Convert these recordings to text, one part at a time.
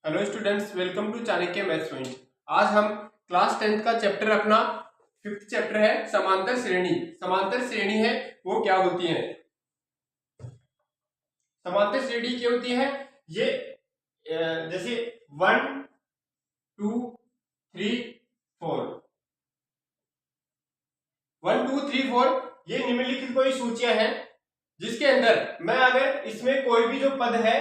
Hello students, welcome to Chanakya maths point. आज हम class 10th का चैप्टर अपना 5th चैप्टर है समांतर श्रेणी। समांतर श्रेणी है वो क्या होती है? समांतर श्रेणी क्या होती है? ये जैसे 1 2 3 4 1 2 3 4 ये निम्नलिखित कोई सूचियां हैं जिसके अंदर मैं अगर इसमें कोई भी जो पद है,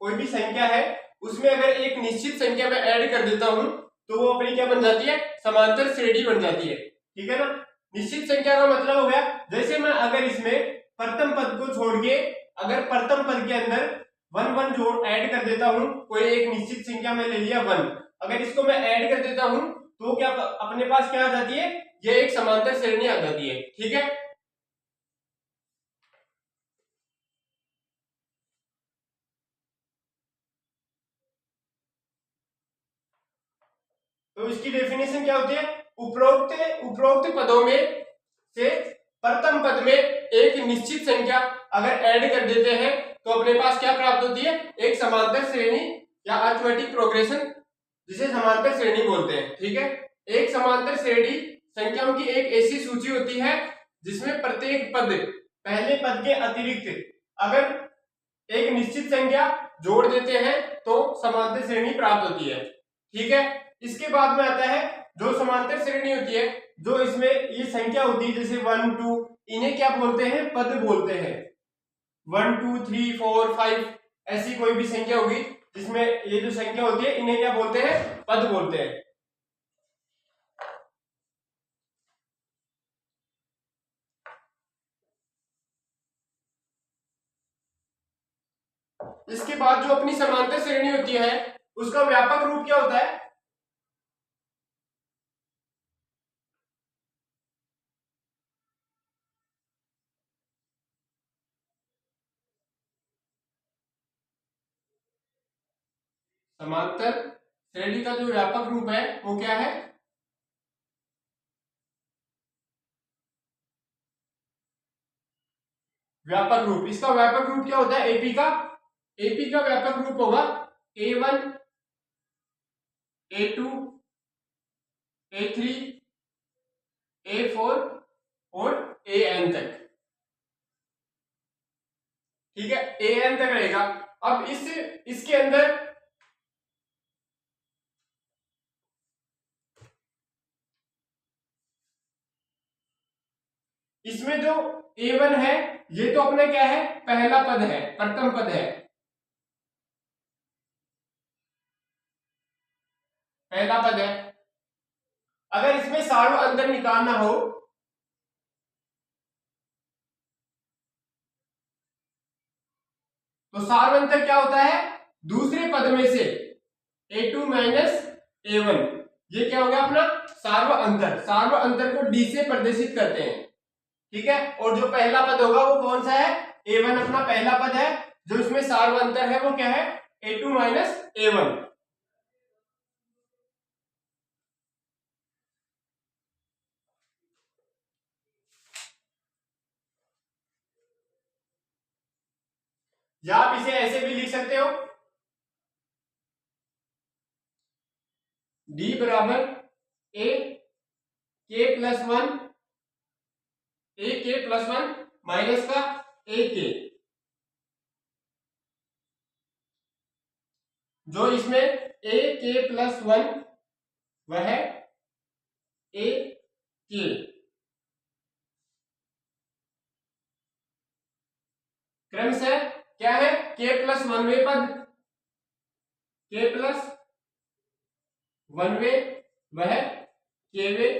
कोई भी संख्या है, उसमें अगर एक निश्चित संख्या में ऐड कर देता हूं तो वो अपनी क्या बन जाती है? समांतर श्रेणी बन जाती है। ठीक है ना? निश्चित संख्या का मतलब हो गया, जैसे मैं अगर इसमें प्रथम पद को छोड़ के अगर प्रथम पद के अंदर 1 जोड़ ऐड कर देता हूं, कोई एक निश्चित संख्या में ले लिया 1, अगर इसको मैं ऐड कर देता हूं तो क्या अपने पास क्या आ जाती है? ये एक समांतर श्रेणी आ जाती है। ठीक है? तो इसकी डेफिनेशन क्या होती है? उपरोक्त पदों में से प्रथम पद में एक निश्चित संख्या अगर ऐड कर देते हैं तो अपने पास क्या प्राप्त होती है? एक समांतर श्रेणी या अरिथमेटिक प्रोग्रेशन, जिसे समांतर श्रेणी बोलते हैं। ठीक है? एक समांतर श्रेणी संख्याओं की एक ऐसी सूची होती है जिसमें प्रत्येक पद पहले पद के अतिरिक्त अगर एक निश्चित संख्या जोड़ देते हैं तो समांतर श्रेणी प्राप्त होती है। ठीक है? इसके बाद में आता है जो समांतर श्रेणी होती है, जो इसमें ये संख्या होती है जैसे 1 2, इन्हें क्या बोलते हैं? पद बोलते हैं। 1 2 3 4 5 ऐसी कोई भी संख्या होगी जिसमें ये जो संख्या होती है, इन्हें क्या बोलते हैं? पद बोलते हैं। इसके बाद जो अपनी समांतर श्रेणी होती है उसका व्यापक रूप क्या होता है? समांतर श्रेणी का जो व्यापक रूप है वो क्या है? व्यापक रूप। इसका व्यापक रूप क्या होता है? एपी का व्यापक रूप होगा A1 A2 A3 A4 और AN तक। ठीक है? AN तक रहेगा। अब इसके अंदर इसमें जो A1 है ये तो अपना क्या है? पहला पद है, प्रथम पद है, पहला पद है। अगर इसमें सार्व अंतर निकालना हो तो सार्व अंतर क्या होता है? दूसरे पद में से A2 माइनस A1, ये क्या होगा अपना? सार्व अंतर। सार्व अंतर को D से प्रदर्शित करते हैं। ठीक है? और जो पहला पद होगा वो कौन सा है? A1 अपना पहला पद है। जो इसमें सार्व अंतर है वो क्या है? A2 minus A1। या आप इसे ऐसे भी लिख सकते हो, D बराबर A K plus 1 A K plus 1 minus का A K। जो इसमें A K प्लस 1 वह है A K। क्रमशः क्या है? K प्लस 1वें पद, K प्लस 1वें वह Kवें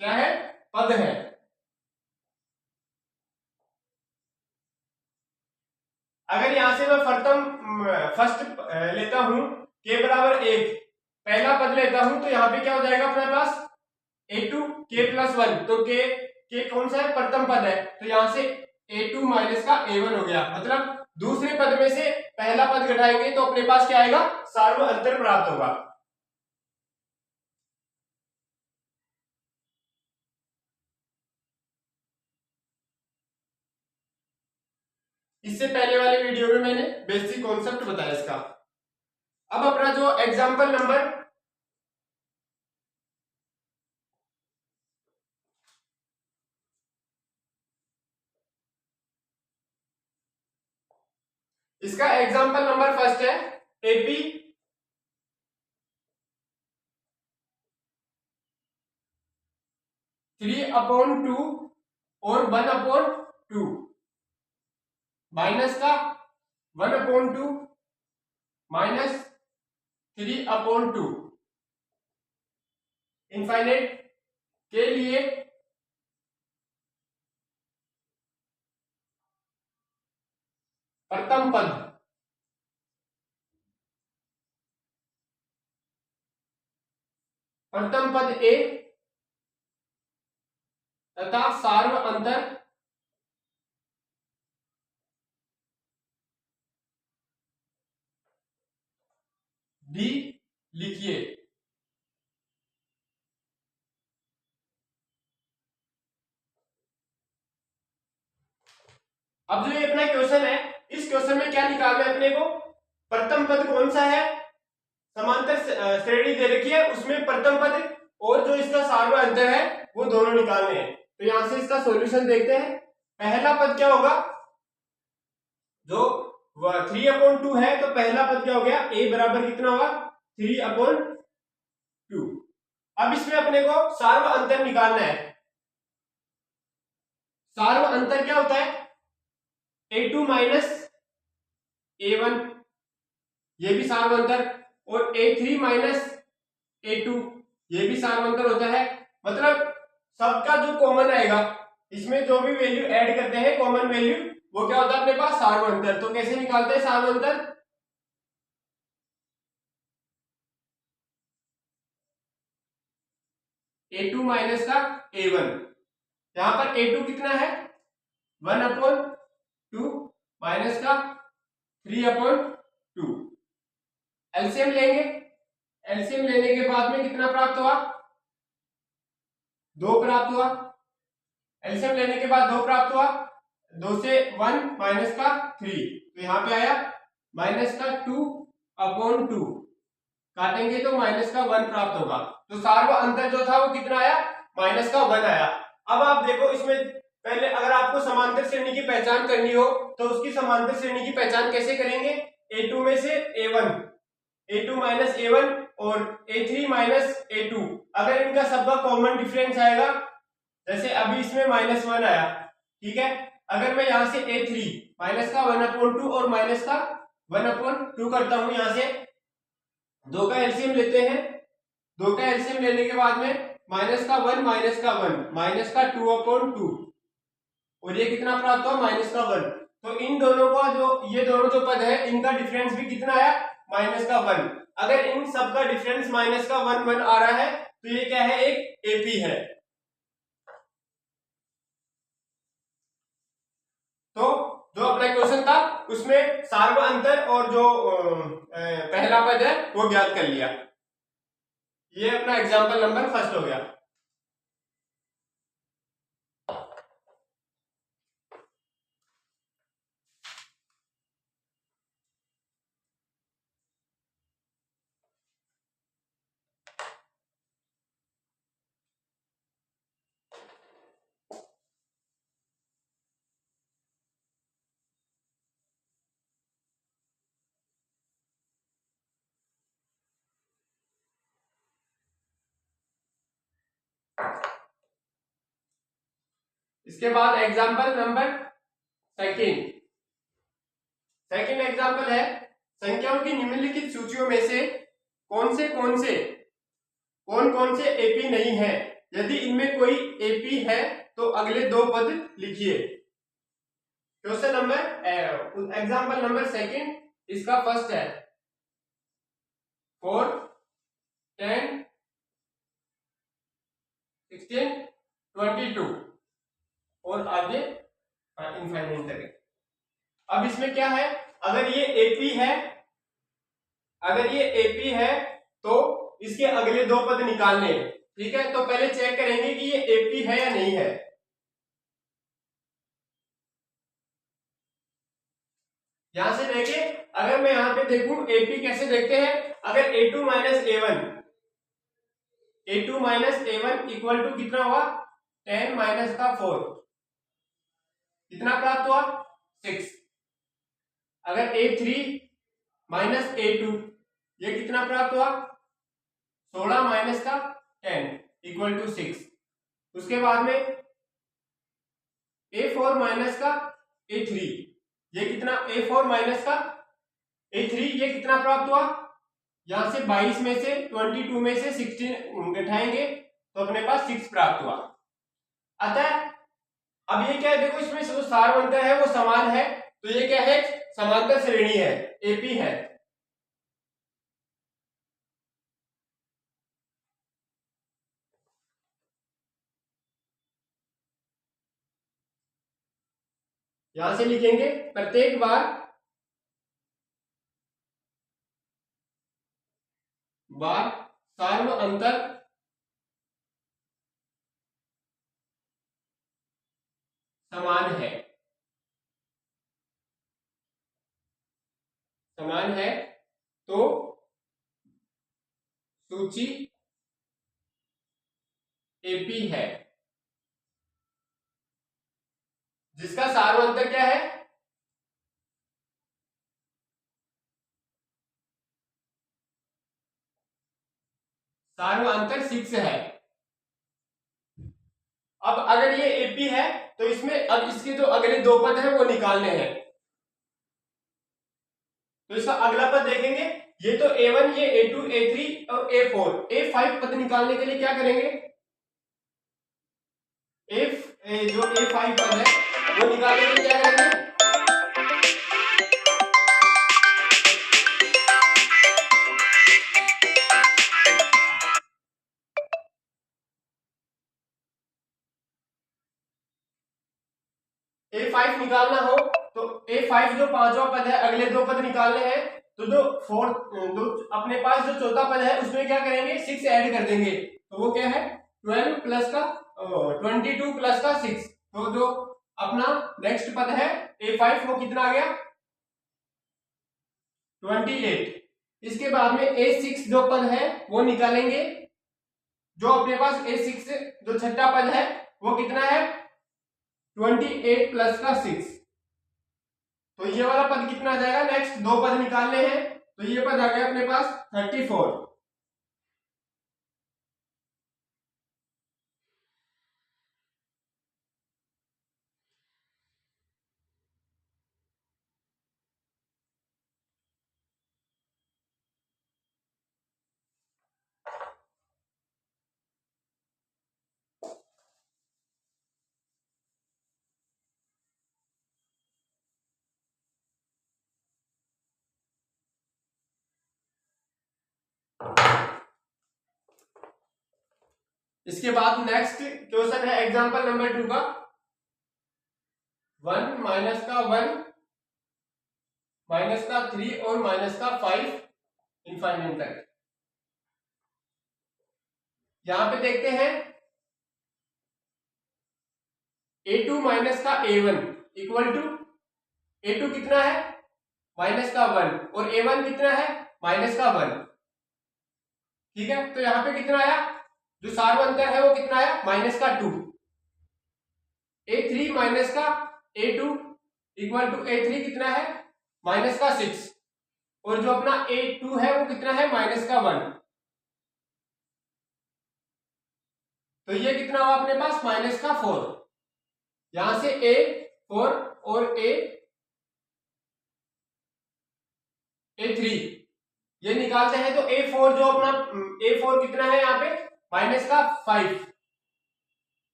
क्या है? पद है। अगर यहां से मैं फर्स्ट लेता हूं K बराबर 1, पहला पद लेता हूं तो यहां पे क्या हो जाएगा अपने पास? A2 K प्लस 1, तो K कौन सा है? प्रथम पद है, तो यहां से A2 माइनस का A1 हो गया। मतलब दूसरे पद में से पहला पद घटाएंगे तो अपने पास क्या आएगा? सार्व अंतर प्राप्त होगा। इससे पहले वाले वीडियो में मैंने बेसिक कॉन्सेप्ट बताया इसका। अब अपना जो एग्जाम्पल नंबर इसका एग्जाम्पल नंबर फर्स्ट है एपी 3/2 और 1/2 माइनस का 1/2 माइनस 3/2 इनफाइनाइट के लिए प्रथम पद ए तथा सार्व अंतर बी लिखिए। अब जो ये अपना क्वेश्चन है, इस क्वेश्चन में क्या निकालना है अपने को, प्रथम पद कौन सा है, समांतर श्रेणी दे रखी है उसमें प्रथम पद और जो इसका सार्व अंतर है वो दोनों निकालने हैं। तो यहां से इसका सॉल्यूशन देखते हैं। पहला पद क्या होगा, जो 3/2 है तो पहला पद क्या हो गया, a बराबर कितना होगा 3/2। अब इसमें अपने को सार्व अंतर निकालना है। सार्व अंतर क्या होता है, a2 माइनस a1, ये भी सार्व अंतर, और a3 माइनस a2 ये भी सार्व अंतर होता है। मतलब सबका जो कॉमन आएगा, इसमें जो भी वैल्यू ऐड करते हैं कॉमन वैल्यू, वो क्या होता है अपने पास सार्व अंतर। तो कैसे निकालते हैं सार्व अंतर, a2 माइनस का a1, यहां पर a2 कितना है 1/2 माइनस का 3/2, एलसीएम लेंगे, एलसीएम लेने के बाद में कितना प्राप्त हुआ 2 प्राप्त हुआ, एलसीएम लेने के बाद 2 प्राप्त हुआ, 2 से 1 माइनस का 3, तो यहां पे आया माइनस का 2/2, काटेंगे तो माइनस का 1 प्राप्त होगा। तो सार्व अंतर जो था वो कितना आया माइनस का 1 आया। अब आप देखो इसमें पहले अगर आपको समांतर श्रेणी की पहचान करनी हो तो उसकी समांतर श्रेणी की पहचान कैसे करेंगे, a2 में से a1, a2 माइनस a1 और a3 माइनस a2, अगर इनका सबका कॉमन डिफरेंस आएगा, जैसे अभी इसमें -1 आया, ठीक है, अगर मैं यहां से a3 माइनस का 1/2 और माइनस का 1/2 करता हूं, यहां से 2 का एलसीएम लेते हैं, 2 का एलसीएम लेने के बाद में माइनस का 1 माइनस का 1 माइनस का 2/2, और ये कितना प्राप्त हुआ माइनस का 1। तो इन दोनों का जो ये दोनों जो पद है इनका डिफरेंस भी कितना आया माइनस का 1। अगर इन सब का डिफरेंस माइनस का 1 आ रहा है तो ये क्या है, एक एपी है। तो जो अपना क्वेश्चन था उसमें सार्व अंतर और जो पहला पद है वो ज्ञात कर लिया। ये अपना एग्जांपल नंबर फर्स्ट हो गया। इसके बाद example number second, second example है संख्याओं की निम्नलिखित सूचियों में से कौन कौन से एपी नहीं है, यदि इनमें कोई एपी है तो अगले 2 पद लिखिए। Question number example number second, इसका फर्स्ट है 4 10 16 22 और आगे इनफाइनाइट तक। अब इसमें क्या है, अगर ये एपी है, अगर ये एपी है तो इसके अगले 2 पद निकालने हैं, ठीक है। तो पहले चेक करेंगे कि ये एपी है या नहीं है। यहां से लेके अगर मैं यहाँ पे देखूं AP कैसे देखते हैं, अगर A2 minus A1 equal to कितना हुआ 10 माइनस का 4, कितना प्राप्त हुआ 6। अगर A3 माइनस A2 ये कितना प्राप्त हुआ 16 माइनस का 10 इक्वल टू 6। उसके बाद में A4 माइनस का A3 ये कितना A4 माइनस का A3 ये कितना प्राप्त हुआ, यहां से 22 में से 22 में से 16 घटाएंगे तो अपने पास 6 प्राप्त हुआ। अतः अब ये क्या है, देखो इसमें जो सारवंतर है वो समान है, तो ये क्या है समांतर श्रेणी है, AP है। यहां से लिखेंगे प्रत्येक बार सार्व अंतर समान है तो सूची AP है। जिसका सार्वंतर क्या है, सार्वंतर 6 है। अब अगर ये AP है तो इसमें अब इसके जो अगले दो पद हैं वो निकालने हैं, तो इसका अगला पद देखेंगे, ये तो A1 ये A2 A3 और A4 A5 पद निकालने के लिए क्या करेंगे, जो A5 पद है वो निकालने के लिए क्या करेंगे, A5 निकालना हो तो A5 जो पांचवा पद है अगले दो पद निकालने हैं, तो जो अपने पास जो चौथा पद है उसमें क्या करेंगे 6 ऐड कर देंगे, तो वो क्या है 12 प्लस का 22 प्लस का 6, तो जो अपना नेक्स्ट पद है A5 वो कितना आ गया 28। इसके बाद में A6 जो पद है वो निकालेंगे, जो अपने पास A6 जो छठा पद है वो कितना है 28 प्लस का 6, तो ये वाला पद कितना आ जाएगा, नेक्स्ट दो पद निकालने हैं, तो ये पद आ गया अपने पास 34। इसके बाद नेक्स्ट क्वेश्चन है एग्जांपल नंबर 2 का 1 माइनस का 1 माइनस का 3 और माइनस का 5 इनफाइनाइट तक। यहां पे देखते हैं A2 माइनस का A1 इक्वल टू A2 कितना है माइनस का 1 और A1 कितना है माइनस का 1, ठीक है। तो यहां पे कितना आया, जो सार्वंतर है वो कितना आया माइनस का 2। A3 माइनस का A2 इक्वल टू A3 कितना है माइनस का 6, और जो अपना A2 है वो कितना है माइनस का 1, तो ये कितना हुआ अपने पास माइनस का 4। यहां से A4 और A3 ये निकालते हैं, तो A4 जो अपना A4 कितना है यहाँ पे माइनस का 5,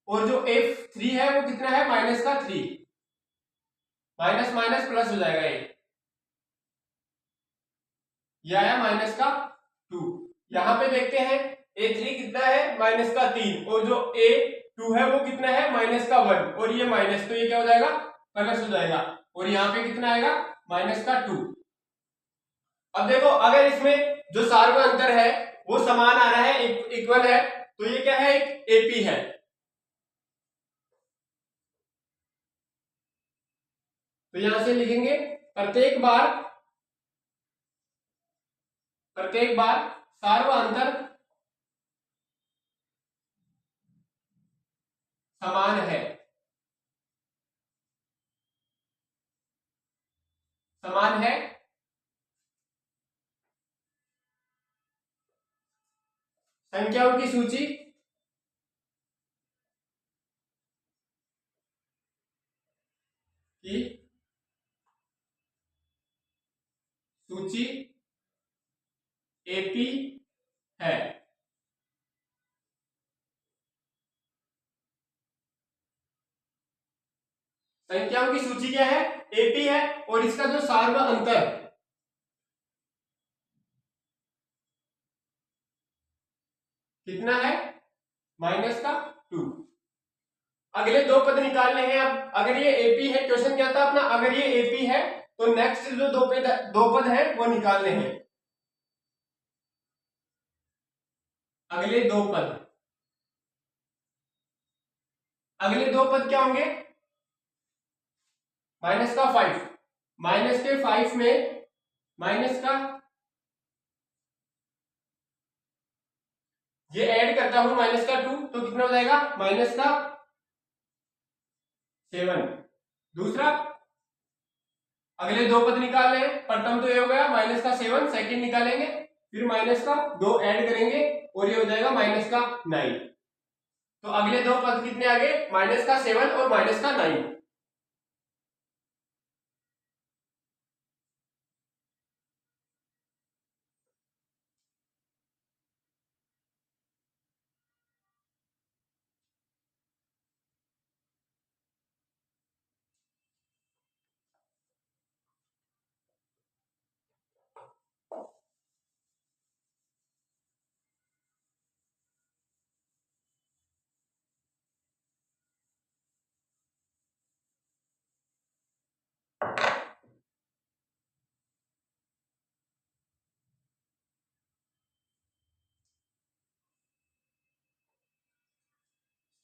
और जो A3 है वो कितना है माइनस का 3, माइनस माइनस प्लस हो जाएगा, ये आया माइनस का 2। यहां पे देखते हैं A3 कितना है माइनस का 3, और जो A2 है वो कितना है माइनस का 1, और ये माइनस, तो ये क्या हो जाएगा प्लस हो जाएगा, और यहाँ पे कितना आएगा माइनस का 2। अब देखो अगर इसमें जो सार्व अंतर है वो समान आ रहा है, इक्वल है, तो ये क्या है एक AP है। तो यहां से लिखेंगे प्रत्येक बार प्रत्येक बार सार्वअंतर समान है, समान है। संख्याओं की सूची की सूची एपी है। संख्याओं की सूची क्या है? एपी है। और इसका जो सार्वअंतर कितना है? -2। अगले दो पद निकालने हैं। अब अगर ये एपी है, क्वेश्चन क्या था अपना, अगर ये एपी है तो नेक्स्ट जो दो पद है वो निकालने हैं। अगले दो पद, अगले दो पद क्या होंगे? -5, -5 में माइनस का ये ऐड करता हूं -2 तो कितना हो जाएगा? -7। दूसरा, अगले दो पद निकाल रहे हैं। प्रथम तो ये हो गया -7, सेकंड निकालेंगे, फिर -2 ऐड करेंगे और ये हो जाएगा -9। तो अगले दो पद कितने आ गए? -7 और -9।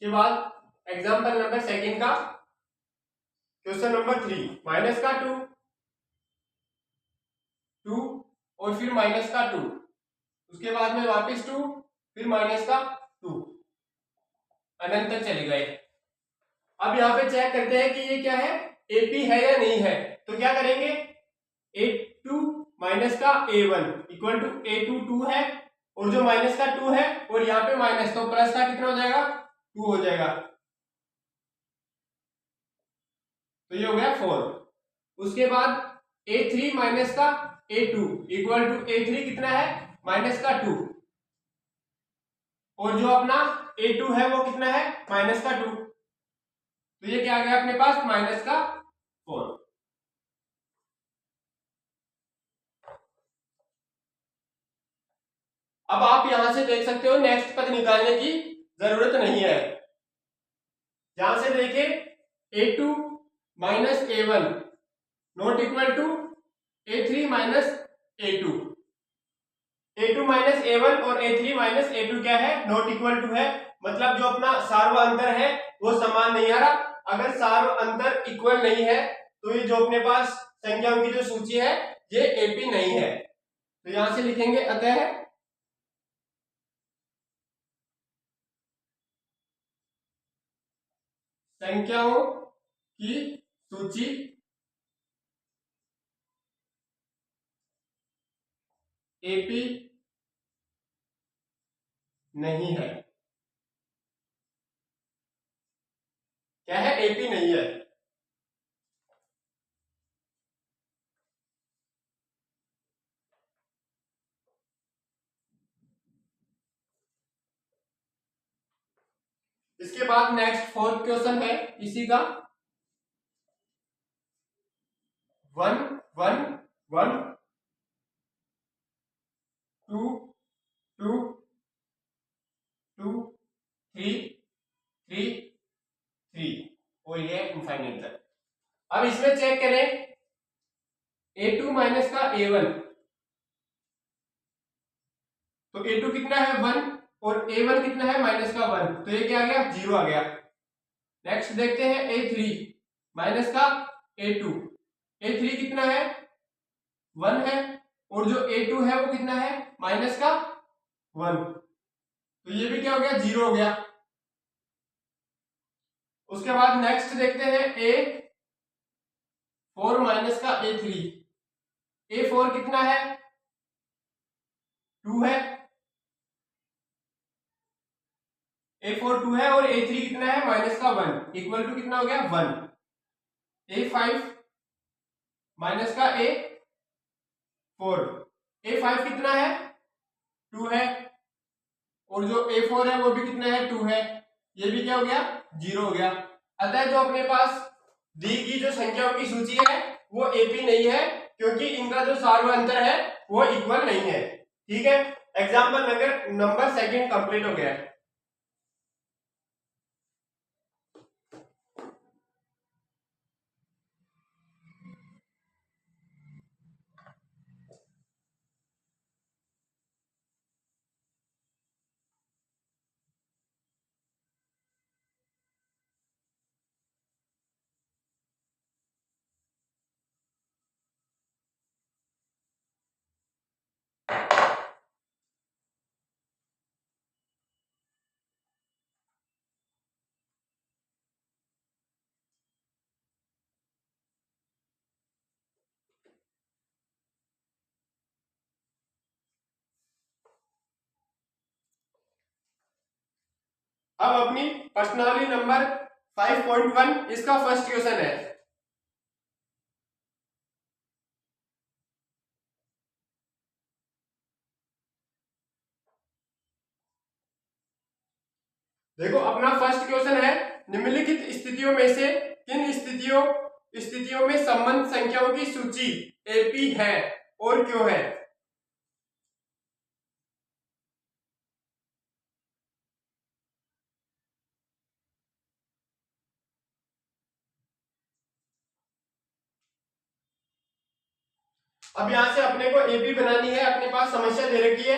के बाद एग्जाम्पल नंबर सेकंड का क्वेश्चन नंबर 3, -2 और फिर -2, उसके बाद में वापस 2, फिर -2, अनंत तक चले गए। अब यहाँ पे चेक करते हैं कि ये क्या है, एपी है या नहीं है। तो क्या करेंगे, A2 माइनस का A1 इक्वल टू A2 2 है, और जो -2 है और यहाँ पे माइनस, तो प्लस का कितना हो जाएगा? 2 हो जाएगा। तो ये हो गया 4। उसके बाद A3 माइनस का A2 इक्वल टू A3 कितना है? -2, और जो अपना A2 है वो कितना है? -2। तो ये क्या आ गया अपने पास? -4। अब आप यहां से देख सकते हो नेक्स्ट पद निकालने की जरूरत नहीं है। यहां से देखिए A2 minus A1 not equal to A3 minus A2। A2 minus A1 और A3 माइनस A2 क्या है? नॉट इक्वल टू है। मतलब जो अपना सार्वअंतर है वो समान नहीं आ रहा। अगर सार्वअंतर इक्वल नहीं है तो ये जो अपने पास संख्याओं की जो सूची है ये एपी नहीं है। तो यहां से लिखेंगे अतः संख्याओं की सूची एपी नहीं है। क्या है? एपी नहीं है। इसके बाद नेक्स्ट फोर्थ क्वेश्चन है इसी का 1 1 1 2 2 2 3 3 3 और ये इनफाइनाइट तक। अब इसमें चेक करें A2 माइनस का A1, तो A2 कितना है? 1 और A1 कितना है? -1, तो ये क्या आ गया? 0 आ गया। नेक्स्ट देखते हैं A3 माइनस का A2, A3 कितना है? 1 है और जो A2 है वो कितना है, -1। तो ये भी क्या हो गया, 0 हो गया। उसके बाद नेक्स्ट देखते हैं A4 माइनस का A3। A4 कितना है, 2 है, A4 2 है, और A3 कितना है, -1, इक्वल टू कितना हो गया, 1। A5 माइनस का A4, A5 कितना है, 2 है, और जो A4 है वो भी कितना है, 2 है, ये भी क्या हो गया, 0 हो गया। अतः जो अपने पास दी गई जो संख्याओं की सूची है वो एपी नहीं है, क्योंकि इनका जो सार्व अंतर है वो इक्वल नहीं है। ठीक है, एग्जाम्पल नंबर सेकंड कंप्लीट हो गया है। अब अपनी प्रश्नावली नंबर 5.1 इसका फर्स्ट क्वेश्चन है। देखो अपना फर्स्ट क्वेश्चन है, निम्नलिखित स्थितियों में से किन स्थितियों में संबंध संख्याओं की सूची एपी है और क्यों है। अब यहां से अपने को एपी बनानी है, अपने पास समस्या दे रखी है,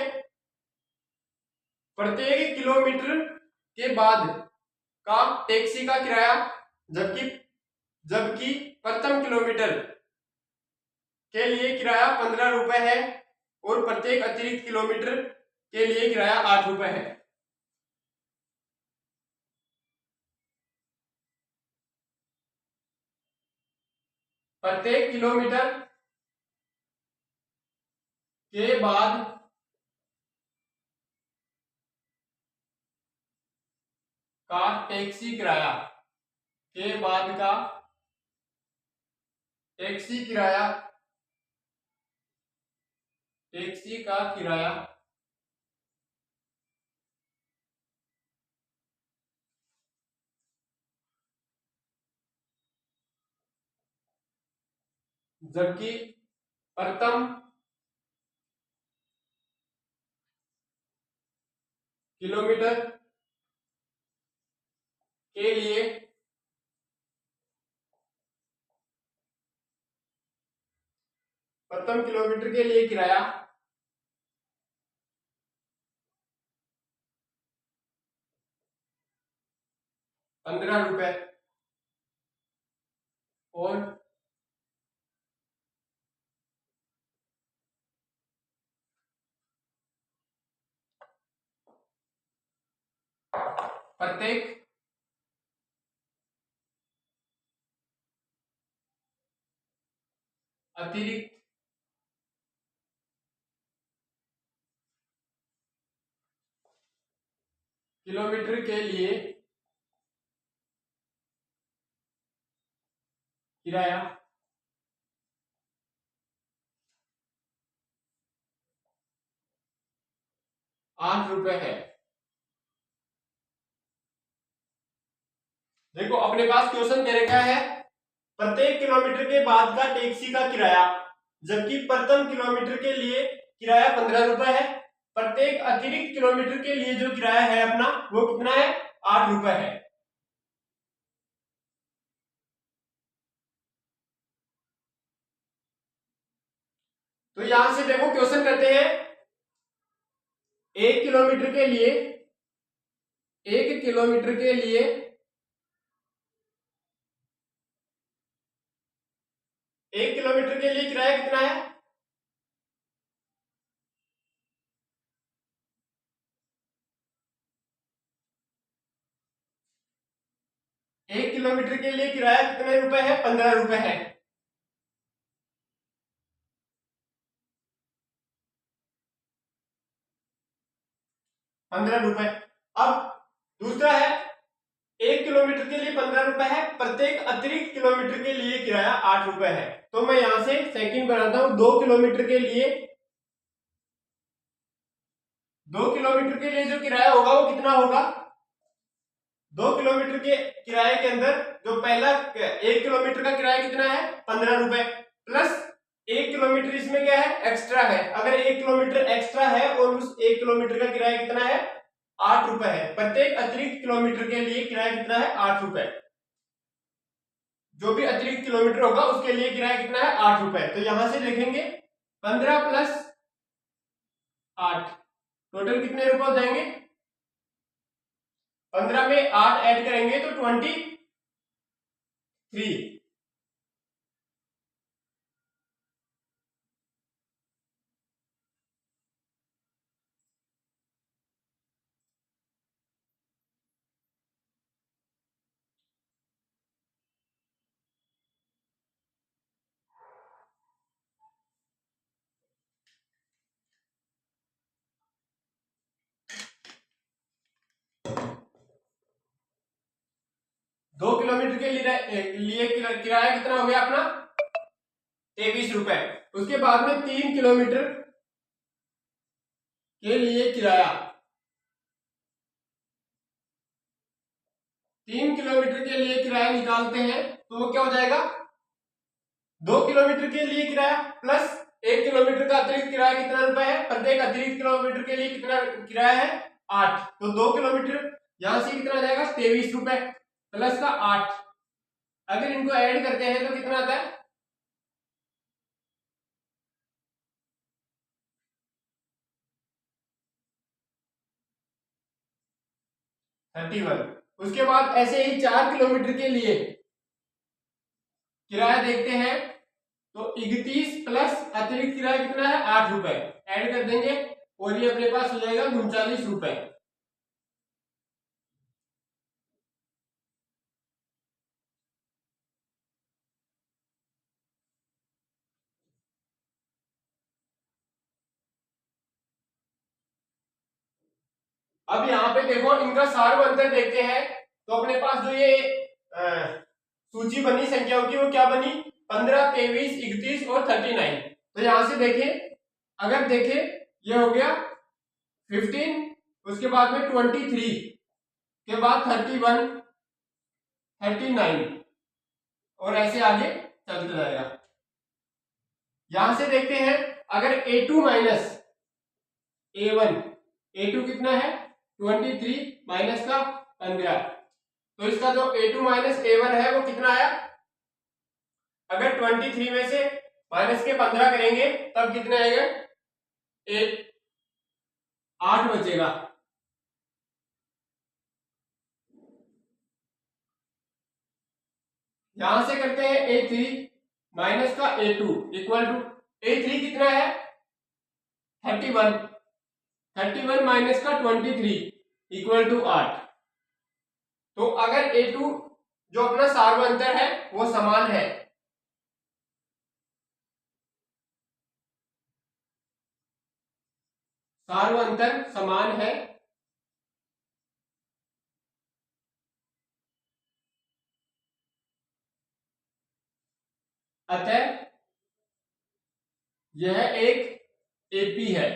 प्रत्येक किलोमीटर के बाद का टैक्सी का किराया, जबकि जबकि प्रथम किलोमीटर के लिए किराया 15 रुपए है और प्रत्येक अतिरिक्त किलोमीटर के लिए किराया 8 रुपए है। प्रत्येक किलोमीटर के बाद का टैक्सी किराया के बाद का टैक्सी किराया टैक्सी का किराया जबकि प्रथम किलोमीटर के लिए किराया 15 रुपए और प्रत्येक अतिरिक्त किलोमीटर के लिए किराया 8 रुपए है। देखो अपने पास क्वेश्चन दे रखा है, प्रत्येक किलोमीटर के बाद का टैक्सी का किराया, जबकि प्रथम किलोमीटर के लिए किराया 15 रुपए है, प्रत्येक अतिरिक्त किलोमीटर के लिए जो किराया है अपना वो कितना है, 8 रुपए है। तो यहां से देखो क्वेश्चन करते हैं, एक किलोमीटर के लिए 1 किलोमीटर के लिए किराया कितना है, 1 किलोमीटर के लिए किराया कितने रुपए है? 15 रुपए है। ₹15। अब दूसरा है, 1 किलोमीटर के लिए 15 रुपए है, प्रत्येक अतिरिक्त किलोमीटर के लिए किराया 8 रुपए है। तो मैं यहां से सेकंड बनाता हूं। 2 किलोमीटर के लिए जो किराया होगा वो कितना होगा? 2 किलोमीटर के किराए के अंदर जो पहला 1 किलोमीटर का किराया कितना है? 15 रुपए, प्लस 1 किलोमीटर इसमें क्या है? एक्स्ट्रा है। अगर 1 किलोमीटर एक्स्ट्रा है और उस 1 किलोमीटर का किराया कितना है? 8 रुपए है। प्रत्येक अतिरिक्त किलोमीटर के लिए किराया कितना है? 8 रुपए। जो भी अतिरिक्त किलोमीटर होगा उसके लिए किराया कितना है? 8 रुपए। तो यहां से देखेंगे 15 प्लस 8, टोटल कितने रुपए हो जाएंगे? 15 में 8 ऐड करेंगे तो 23। 2 किलोमीटर के लिए किराया कितना हो गया अपना? 23 रुपए। उसके बाद में 3 किलोमीटर के लिए किराया, 3 किलोमीटर के लिए किराया निकालते हैं तो वो क्या हो जाएगा? 2 किलोमीटर के लिए किराया प्लस 1 किलोमीटर का अतिरिक्त किराया कितना रुपए है? प्रत्येक अतिरिक्त किलोमीटर के लिए कितना किराया है? 8। तो 2 किलोमीटर यहां से कितना जाएगा? 23 रुपए प्लस का 8। अगर इनको ऐड करते हैं तो कितना आता है? 31। उसके बाद ऐसे ही 4 किलोमीटर के लिए किराया देखते हैं तो 31 प्लस अतिरिक्त किराया कितना है? 8 रुपए ऐड कर देंगे और ये अपने पास हो जाएगा 39 रुपए। अब यहाँ पे देखो इनका सार अंतर देखते हैं तो अपने पास जो ये सूची बनी संख्याओं की वो क्या बनी? 15, 23, 31 और 39। तो यहां से देखें, अगर देखें ये हो गया 15, उसके बाद में 23 के बाद 31, 39 और ऐसे आगे चलते जाएगा। यहां से देखते हैं अगर A2 माइनस A1, A2 कितना है? 23 माइनस का 15, तो इसका जो A2 माइनस A1 है वो कितना आया? अगर 23 में से माइनस के 15 करेंगे तब कितना आएगा? 8 बचेगा। यहां से करते हैं A3 माइनस का A2 इक्वल टू A3 कितना है? 31, 31 माइनस का 23 इक्वल टू 8। तो अगर A2 जो अपना सार्वअंतर है वो समान है, सार्वअंतर समान है, अतः यह एक AP है।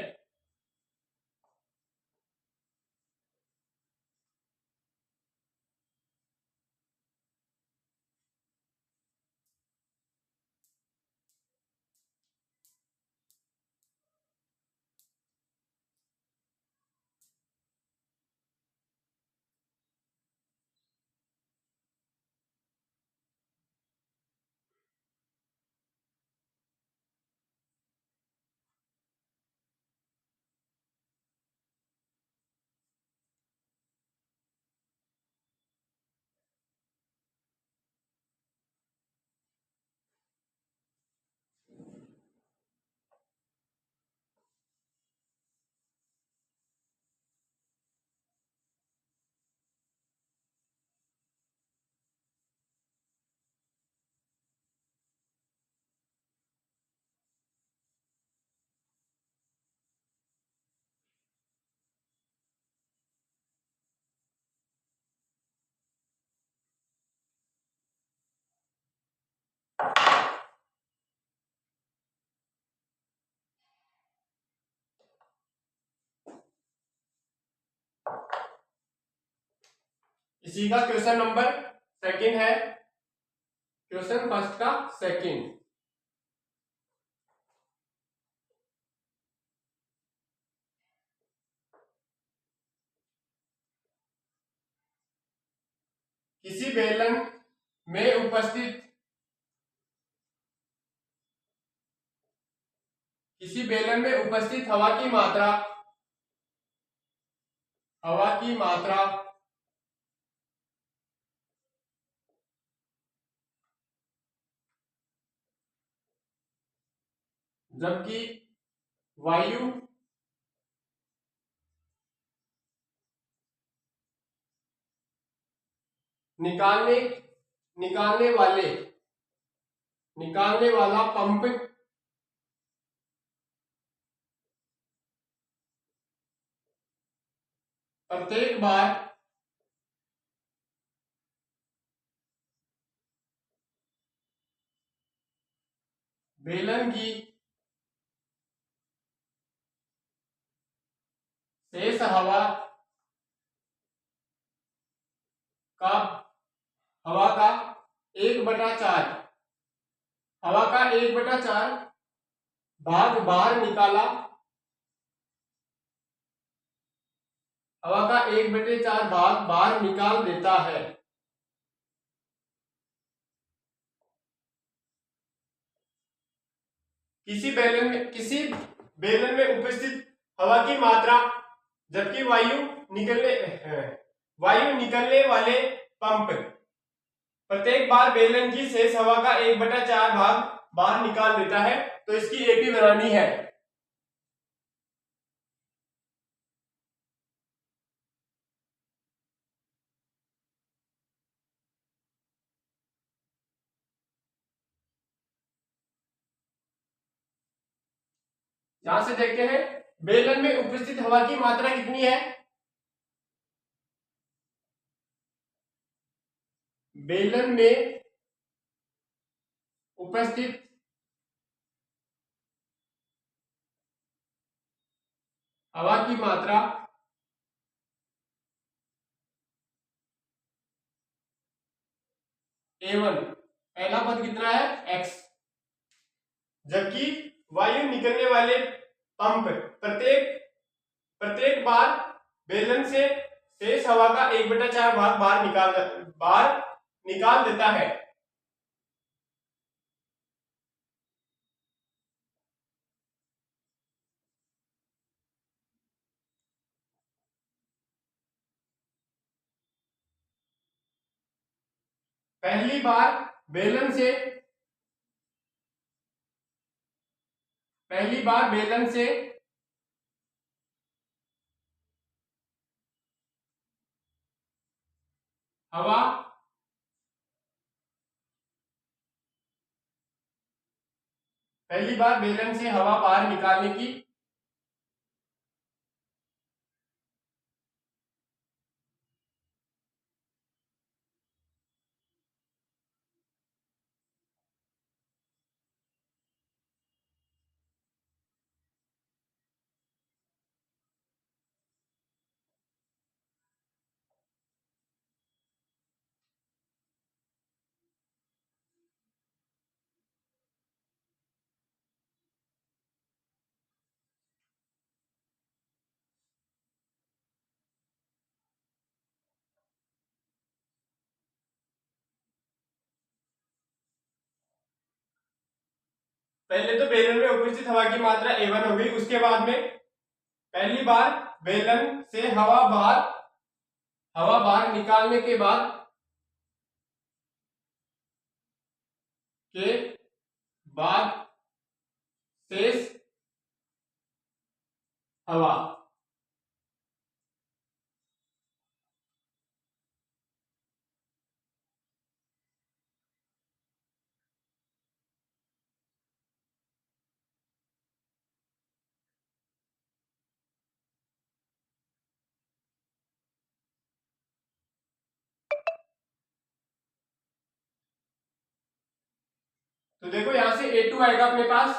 इसी का क्वेश्चन नंबर सेकंड है, क्वेश्चन फर्स्ट का सेकंड। किसी बेलन में उपस्थित हवा की मात्रा जबकि वायु निकालने निकालने वाला पंप प्रत्येक बार बेलन की शेष हवा का हवा का 1/4 भाग बाहर निकाला, हवा का 1/4 भाग बाहर निकाल देता है। किसी बेलन में उपस्थित हवा की मात्रा जबकि वायु निकलने वाले पंप प्रत्येक बार बेलन की शेष हवा का 1/4 भाग बाहर निकाल देता है, तो इसकी एपी बनानी है। यहां से देखते हैं बेलन में उपस्थित हवा की मात्रा कितनी है। बेलन में उपस्थित हवा की मात्रा A1, पहला पद कितना है x, जबकि वायु निकलने वाले पंप प्रत्येक बार बेलन से शेष हवा का 1/4 भाग बाहर निकाल देता है। पहली बार बेलन से हवा बाहर निकालने की पहले तो बेलन में उपस्थित हवा की मात्रा A1 होगी, उसके बाद में पहली बार बेलन से हवा बाहर निकालने के बाद शेष हवा तो देखो यहां से A2 आएगा अपने पास।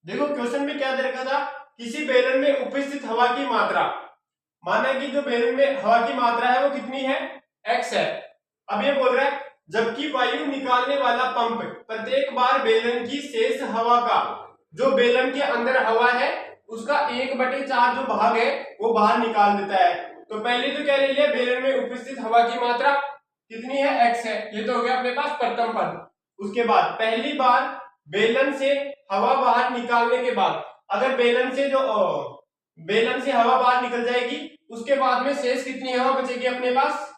देखो क्वेश्चन में क्या दे रखा था, किसी बेलन में उपस्थित हवा की मात्रा, माना कि जो बेलन में हवा की मात्रा है वो कितनी है, x है। अब ये बोल रहा है जबकि वायु निकालने वाला पंप प्रत्येक बार बेलन की शेष हवा का, जो बेलन के अंदर हवा है उसका 1/4 जो भाग है वो बाहर निकाल देता है। तो पहले तो क्या ले लिया, बेलन में उपस्थित हवा की मात्रा कितनी है, x है, ये तो हो गया अपने पास प्रथम पद। उसके बाद पहली बार बेलन से हवा बाहर निकालने के बाद, अगर बेलन से हवा बाहर निकल जाएगी उसके बाद में शेष कितनी हवा बचेगी अपने पास,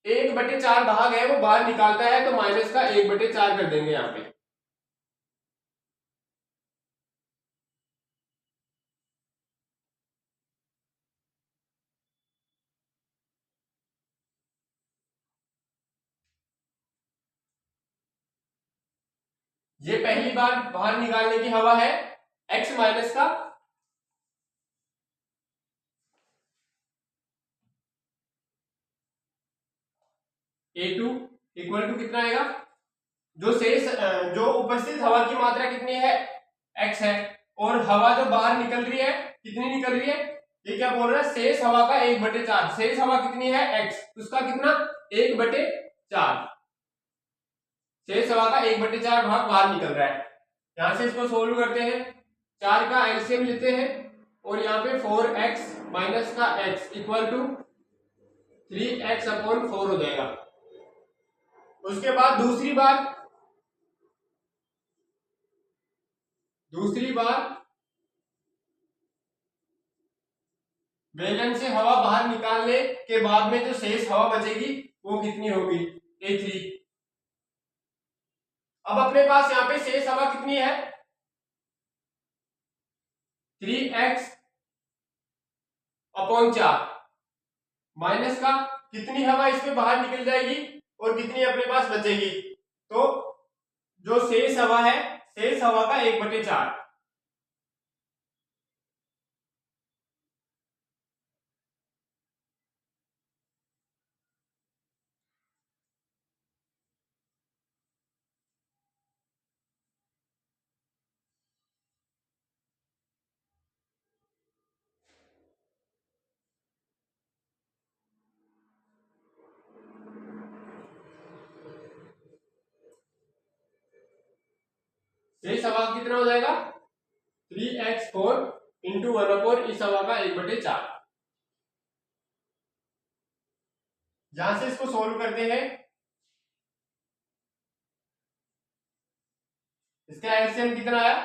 1/4 भाग है वो बाहर निकालता है, तो माइनस का 1/4 कर देंगे यहाँ पे। ये पहली बार बाहर निकालने की हवा है, x माइनस का A2 इक्वल टू कितना आएगा, जो उपस्थित हवा की मात्रा कितनी है, x है, और हवा जो बाहर निकल रही है कितनी निकल रही है, ये क्या बोल रहा है, शेष हवा का 1/4, शेष हवा कितनी है x, उसका कितना 1/4, शेष हवा का 1/4 भाग बाहर निकल रहा है। यहां से इसको सोल्व करते हैं, 4 का एलसीएम लेते हैं और यहाँ पे 4x माइनस का x इक्वल टू 3x/4 हो जाएगा। उसके बाद दूसरी बार बेलन से हवा बाहर निकालने के बाद में जो शेष हवा बचेगी वो कितनी होगी, A3। अब अपने पास यहाँ पे शेष हवा कितनी है, 3x/4 माइनस का कितनी हवा इसमें बाहर निकल जाएगी और कितनी अपने पास बचेगी, तो जो शेष हवा है, शेष हवा का 1/4। शेष हवा कितना हो जाएगा, 3x/4 इंटू 1/4 इस हवा का 1/4। जहां से इसको सोल्व करते हैं, इसका एलसीएम कितना आया,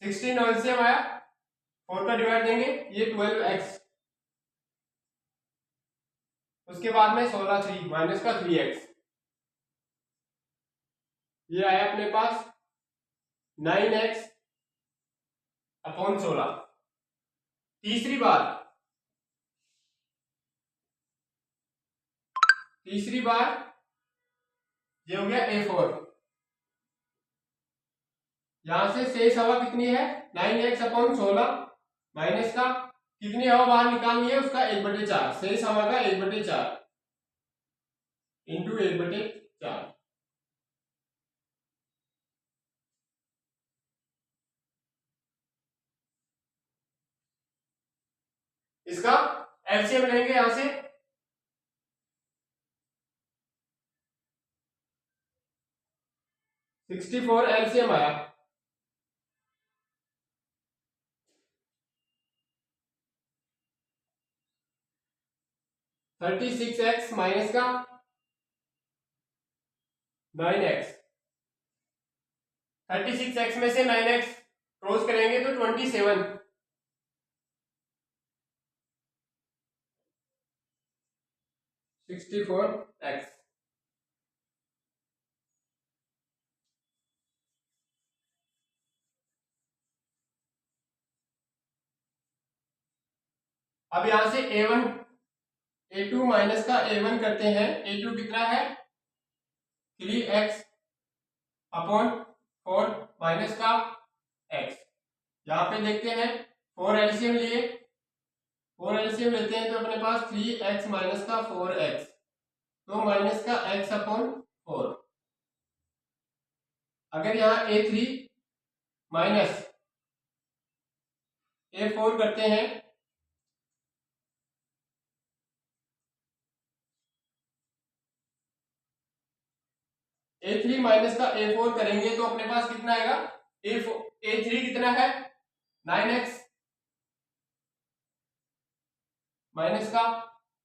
16 एलसीएम आया, 4 का डिवाइड देंगे ये 12x, उसके बाद में 16 3 माइनस का 3x, ये आया अपने पास 9x/16। तीसरी बार ये हो गया A4। यहां से शेष हवा कितनी है, 9x/16 माइनस का कितनी हवा बाहर निकालनी है, उसका 1/4, शेष हवा का 1/4 इंटू 1/4। इसका एलसीएम लेंगे, यहां से 64 एलसीएम आया, 36x माइनस का 9x, 36x में से 9x क्रॉस करेंगे तो 27, 64x। अब यहां से A2 माइनस का A1 करते हैं, A2 कितना है 3x/4 माइनस का x। यहाँ पे देखते हैं 4 एलसीएम लेते हैं तो अपने पास 3x माइनस का 4x, तो माइनस का x/4। अगर यहाँ A3 माइनस A4 करते हैं। A3 माइनस का A4 करेंगे तो अपने पास कितना आएगा, A3 कितना है 9x माइनस का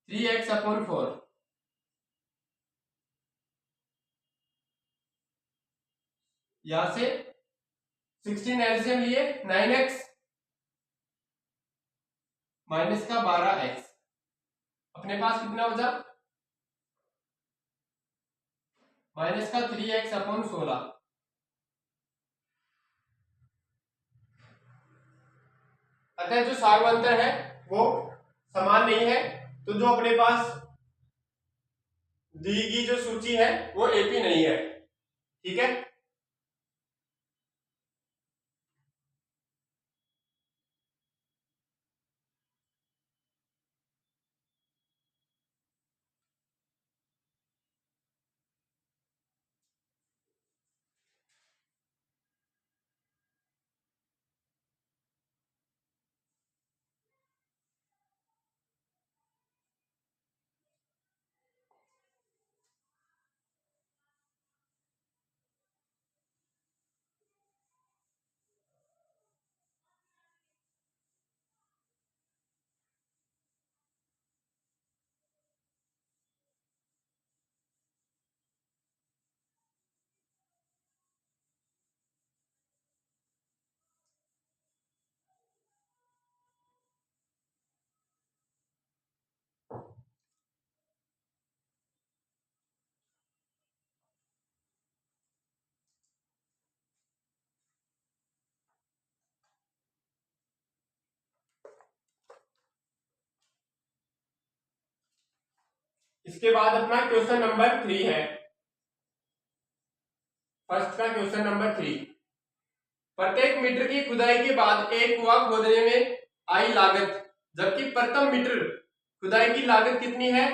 3x/4। यहां से 16 एलसीएम लिए 9x माइनस का 12x, अपने पास कितना बचा माइनस का 3x/16। अतः जो सार्वंतर है वो समान नहीं है, तो जो अपने पास दी गई जो सूची है वो एपी नहीं है। ठीक है, इसके बाद अपना क्वेश्चन नंबर 3 है। फर्स्ट का क्वेश्चन नंबर 3, प्रत्येक मीटर की खुदाई के बाद एक कुआं खोदने में आई लागत, जबकि प्रथम मीटर खुदाई की लागत कितनी है।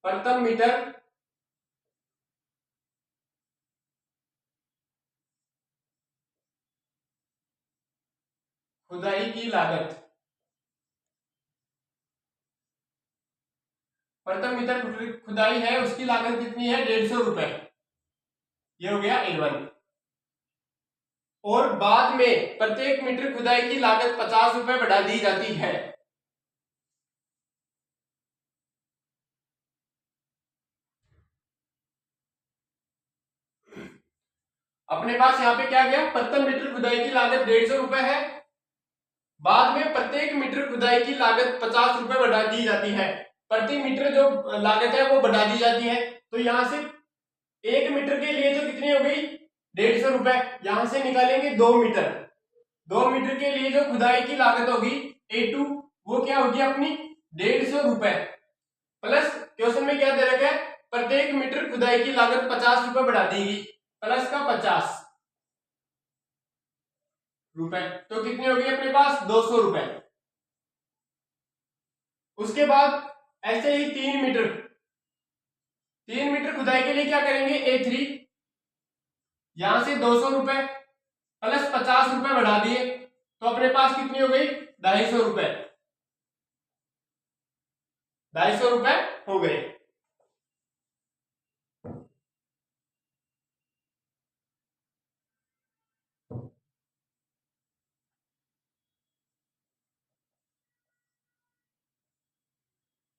प्रथम मीटर खुदाई की लागत, प्रथम मीटर खुदाई है उसकी लागत कितनी है 150 रुपए, ये हो गया A1। और बाद में प्रत्येक मीटर खुदाई की लागत 50 रुपए बढ़ा दी जाती है। अपने पास यहाँ पे क्या गया, प्रथम मीटर खुदाई की लागत 150 रुपए है, बाद में प्रत्येक मीटर खुदाई की लागत 50 रुपए बढ़ा दी जाती है। प्रति मीटर जो लागत है वो बढ़ा दी जाती है, तो यहां से 1 मीटर के लिए तो कितनी हो गई 150 रुपए, यहां से निकालेंगे 2 मीटर। 2 मीटर के लिए जो खुदाई की लागत होगी A2 वो क्या होगी अपनी 150 रुपए, प्लस क्वेश्चन में क्या दे रखा है प्रत्येक मीटर खुदाई की लागत 50 रुपए बढ़ा दी गई, प्लस का 50 रुपए, तो कितनी होगी अपने पास 200 रुपए। उसके बाद ऐसे ही 3 मीटर, 3 मीटर खुदाई के लिए क्या करेंगे A3, यहां से 200 रुपए प्लस 50 रुपए बढ़ा दिए, तो अपने पास कितनी हो गई 250 रुपए, 250 रुपए हो गए।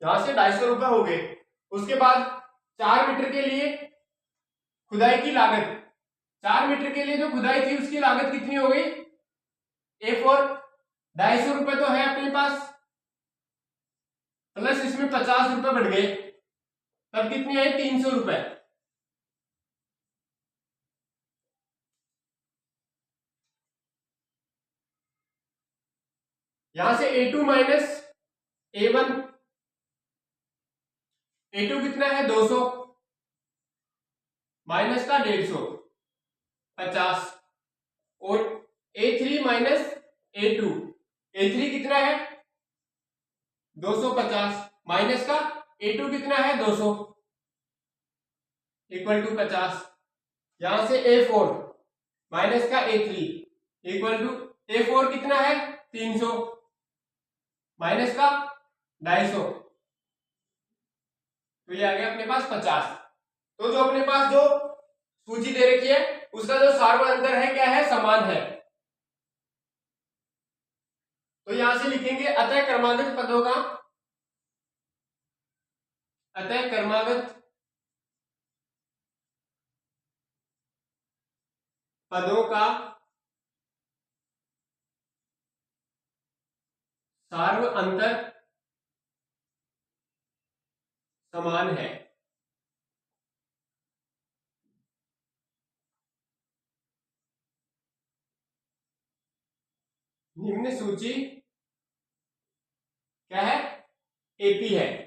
यहां से 250 रुपए हो गए। उसके बाद 4 मीटर के लिए खुदाई की लागत, 4 मीटर के लिए जो खुदाई थी उसकी लागत कितनी हो गई A4, 250 रुपए तो है अपने पास, प्लस इसमें 50 रुपए बढ़ गए, तब कितनी आई 300 रुपए। यहां से A2 माइनस A1, A2 कितना है 200 माइनस का 150 50, और A3 माइनस A2, A3 कितना है 250 माइनस का A2 कितना है 200 इक्वल टू 50, यहां से A4 माइनस का A3 इक्वल टू A4 कितना है 300 माइनस का 250, तो ये आ गया अपने पास 50। तो जो अपने पास जो सूची दे रखी है उसका जो सार्वत्रिक अंतर है क्या है, समान है। तो यहां से लिखेंगे अतः क्रमागत पदों का सार्वत्रिक अंतर समान है। निम्न सूची क्या है, एपी है।